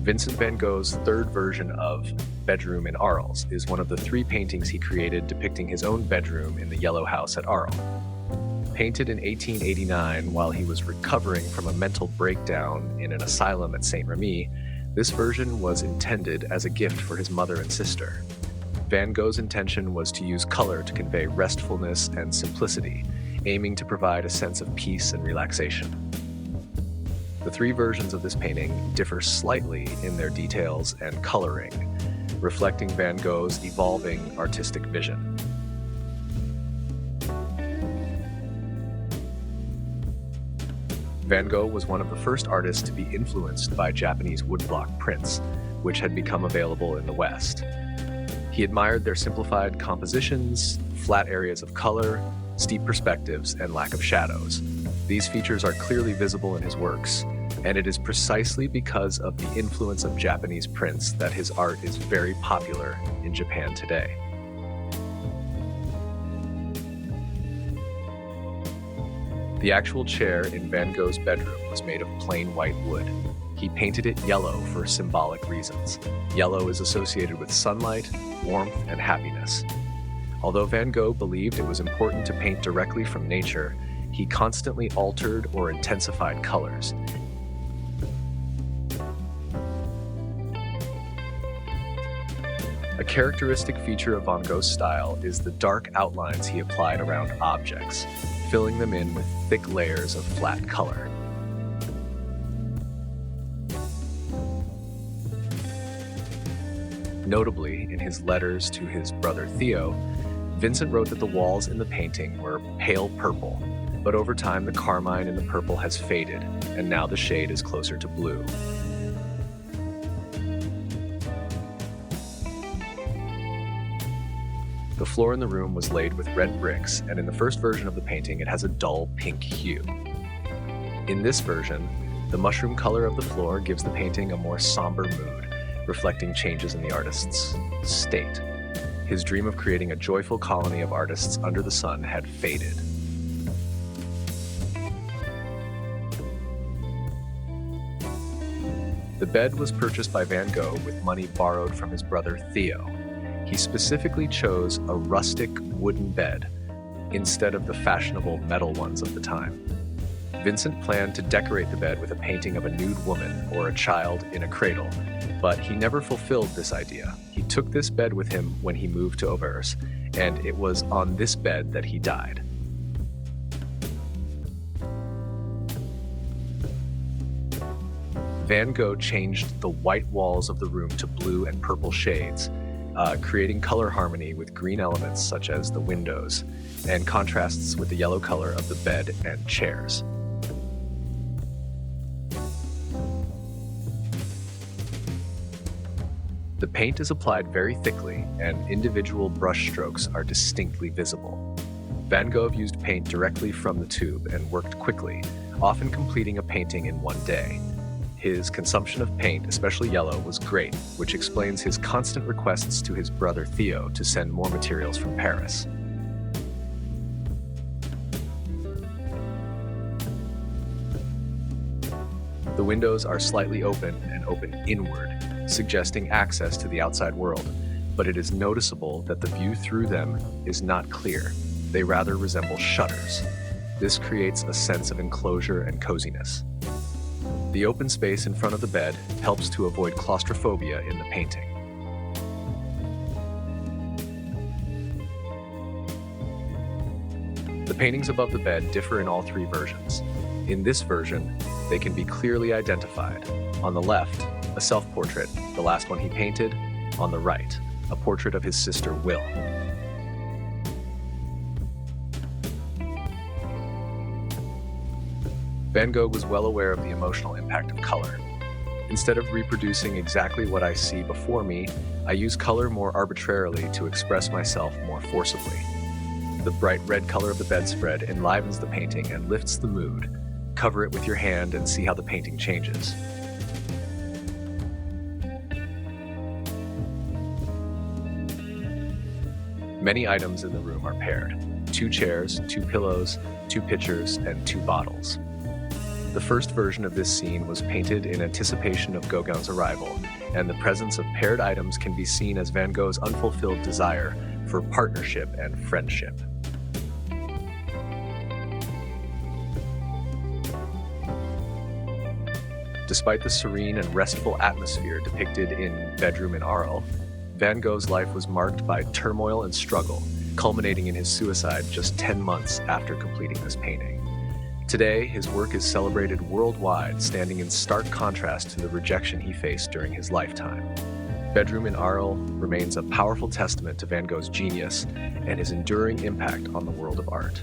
Vincent van Gogh's third version of Bedroom in Arles is one of the three paintings he created depicting his own bedroom in the Yellow House at Arles. Painted in 1889 while he was recovering from a mental breakdown in an asylum at Saint-Remy, this version was intended as a gift for his mother and sister. Van Gogh's intention was to use color to convey restfulness and simplicity, aiming to provide a sense of peace and relaxation. The three versions of this painting differ slightly in their details and coloring, reflecting Van Gogh's evolving artistic vision. Van Gogh was one of the first artists to be influenced by Japanese woodblock prints, which had become available in the West. He admired their simplified compositions, flat areas of color, steep perspectives, and lack of shadows. These features are clearly visible in his works, and it is precisely because of the influence of Japanese prints that his art is very popular in Japan today. The actual chair in Van Gogh's bedroom was made of plain white wood. He painted it yellow for symbolic reasons. Yellow is associated with sunlight, warmth, and happiness. Although Van Gogh believed it was important to paint directly from nature, he constantly altered or intensified colors. A characteristic feature of Van Gogh's style is the dark outlines he applied around objects, filling them in with thick layers of flat color. Notably, in his letters to his brother Theo, Vincent wrote that the walls in the painting were pale purple, but over time the carmine in the purple has faded, and now the shade is closer to blue. The floor in the room was laid with red bricks, and in the first version of the painting it has a dull pink hue. In this version, the mushroom color of the floor gives the painting a more somber mood, reflecting changes in the artist's state. His dream of creating a joyful colony of artists under the sun had faded. The bed was purchased by Van Gogh with money borrowed from his brother Theo. He specifically chose a rustic wooden bed instead of the fashionable metal ones of the time. Vincent planned to decorate the bed with a painting of a nude woman or a child in a cradle, but he never fulfilled this idea. He took this bed with him when he moved to Auvers, and it was on this bed that he died. Van Gogh changed the white walls of the room to blue and purple shades, creating color harmony with green elements such as the windows, and contrasts with the yellow color of the bed and chairs. The paint is applied very thickly, and individual brush strokes are distinctly visible. Van Gogh used paint directly from the tube and worked quickly, often completing a painting in one day. His consumption of paint, especially yellow, was great, which explains his constant requests to his brother Theo to send more materials from Paris. The windows are slightly open and open inward, suggesting access to the outside world, but it is noticeable that the view through them is not clear. They rather resemble shutters. This creates a sense of enclosure and coziness. The open space in front of the bed helps to avoid claustrophobia in the painting. The paintings above the bed differ in all three versions. In this version, they can be clearly identified. On the left, a self-portrait, the last one he painted. On the right, a portrait of his sister Will. Van Gogh was well aware of the emotional impact of color. Instead of reproducing exactly what I see before me, I use color more arbitrarily to express myself more forcibly. The bright red color of the bedspread enlivens the painting and lifts the mood. Cover it with your hand and see how the painting changes. Many items in the room are paired: 2 chairs, 2 pillows, 2 pitchers, and 2 bottles. The first version of this scene was painted in anticipation of Gauguin's arrival, and the presence of paired items can be seen as Van Gogh's unfulfilled desire for partnership and friendship. Despite the serene and restful atmosphere depicted in Bedroom in Arles, Van Gogh's life was marked by turmoil and struggle, culminating in his suicide just 10 months after completing this painting. Today, his work is celebrated worldwide, standing in stark contrast to the rejection he faced during his lifetime. Bedroom in Arles remains a powerful testament to Van Gogh's genius and his enduring impact on the world of art.